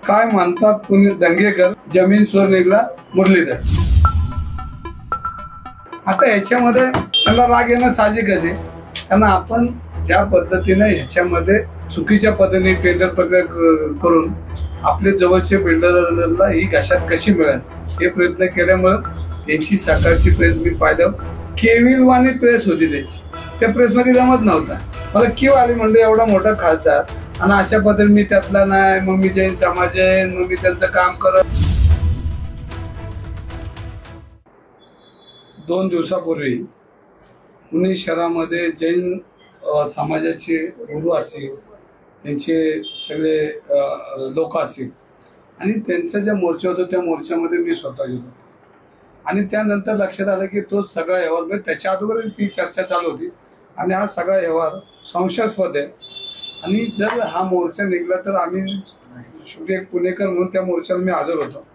काय मानतात पुणे दंगेकर, जमीन चोर निघला मुरलीधर। आता याच्यामध्ये त्यांना राग येणं साहजिकच आहे, कारण आपण ज्या पद्धतीने ह्याच्यामध्ये चुकीच्या पद्धतीने टेंडर प्रक्रिया करून आपले जवळचे बिल्डरला ही घशात कशी मिळेल हे प्रयत्न केल्यामुळे यांची सकाळची प्रेस मी पाहिलं, केविलवाणी प्रेस होती त्यांची। त्या प्रेसमध्ये जमत नव्हता, मला किंव आली म्हणजे एवढा मोठा खासदार आणि अशा पद्धतीने मी त्यातला नाही, मग मी जैन समाज आहे, मग मी त्यांचं काम करत। 2 दिवसापूर्वी पुणे शहरामध्ये जैन समाजाचे गुरु असतील, त्यांचे सगळे लोक असतील आणि त्यांचा ज्या मोर्चा होता त्या मोर्चामध्ये मी स्वतः गेलो आणि त्यानंतर लक्षात आलं की तो सगळा व्यवहार म्हणजे त्याच्या अगोदर ती चर्चा चालू होती आणि हा सगळा व्यवहार संशयास्पद आहे। आणि जर हा मोर्चा निघला तर आम्ही शेवटी एक पुणेकर म्हणून त्या मोर्चाला मी हजर होतो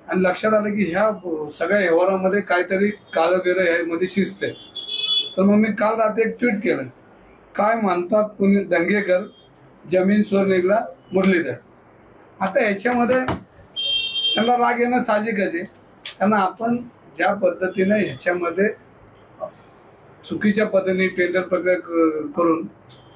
आणि लक्षात आलं की ह्या सगळ्या व्यवहारामध्ये काहीतरी काळबेरं यामध्ये शिस्त आहे। तर मग मी काल रात्री एक ट्विट केलं, काय मानतात पुणे दंगेकर, जमीन चोर निघला मुरलीधर। आता याच्यामध्ये त्यांना राग येणं साहजिकच आहे, कारण आपण ज्या पद्धतीने ह्याच्यामध्ये चुकीच्या पद्धतीने टेंडर प्रक्रिया करून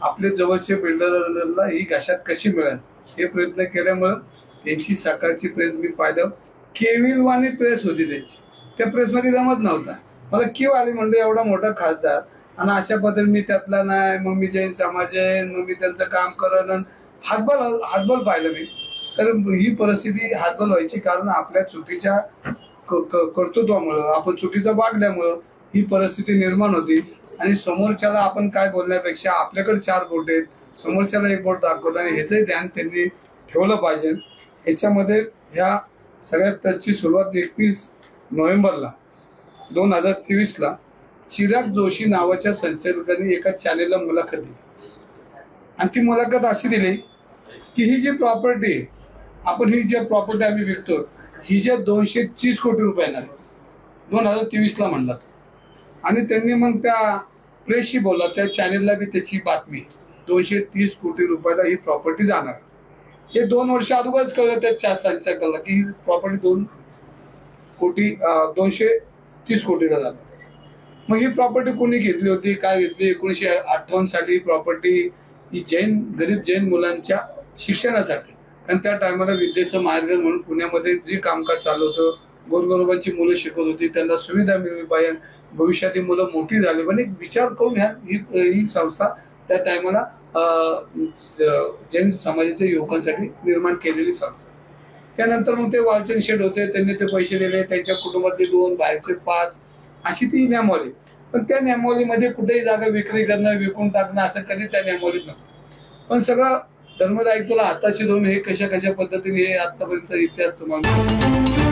आपले जवळचे बिल्डरला ही घशात कशी मिळेल हे प्रयत्न केल्यामुळे यांची सकाळची प्रेस मी पाहिलं, केविलवाणी प्रेस होती त्यांची। त्या प्रेसमध्ये जमत नव्हता, मला किंव आली म्हणजे एवढा मोठा खासदार आणि अशा पद्धतीने मी त्यातला नाही, मग मी जैन समाज आहे, मग मी त्यांचं काम करत हातबल पाहिलं मी। तर ही परिस्थिती हातबल व्हायची कारण आपल्या चुकीच्या कर्तृत्वामुळं, आपण चुकीचं वागल्यामुळं ही परिस्थिती निर्माण होती आणि समोरच्याला आपण काय बोलण्यापेक्षा आपल्याकडे 4 बोट आहेत, समोरच्याला 1 बोट दाखवतो आणि ह्याचंही ध्यान त्यांनी ठेवलं पाहिजे। याच्यामध्ये ह्या सगळ्या टचची सुरुवात 21 नोव्हेंबरला 2023ला चिराग जोशी नावाच्या संचालकांनी एका चॅनेलला मुलाखत दिली आणि ती मुलाखत अशी दिली की ही जी प्रॉपर्टी आपण ही जी प्रॉपर्टी आम्ही विकतो ही जे 230 कोटी रुपये येणार 2023ला म्हणतात आणि त्यांनी मग त्या प्रेसशी बोलला, त्या चॅनेलला बी त्याची बातमी 230 कोटी रुपयाला ही प्रॉपर्टी जाणार। हे 2 वर्ष अगोदरच कळलं त्या संचालकाला की ही प्रॉपर्टी 230 कोटीला जाणार। मग ही प्रॉपर्टी कोणी घेतली होती, काय घेतली? 1958 साली प्रॉपर्टी ही गरीब जैन मुलांच्या शिक्षणासाठी, कारण त्या टायमाला विद्येचं मार्ग म्हणून पुण्यामध्ये जे कामकाज चालू होतं, गोरगरिबांची मुलं शिकत होती, त्यांना सुविधा मिळली पाहिजे, भविष्यात मुलं मोठी झाली पण एक विचार करून ही संस्था त्या टायमाला जैन समाजाच्या युवकांसाठी निर्माण केलेली संस्था। त्यानंतर मग ते वालचंद शेठ होते, त्यांनी ते पैसे दिले, त्यांच्या कुटुंबातले 2, बाहेरचे 5 अशी ती नियमावली। पण त्या नियमावलीमध्ये कुठेही जागा विक्री करणं, विकून टाकणं असं कधी त्या नियमावलीत नव्हतं। पण सगळं धर्मदायित्वाला हाताशी धरून हे कशा पद्धतीने हे आतापर्यंत इतिहास तुम्हाला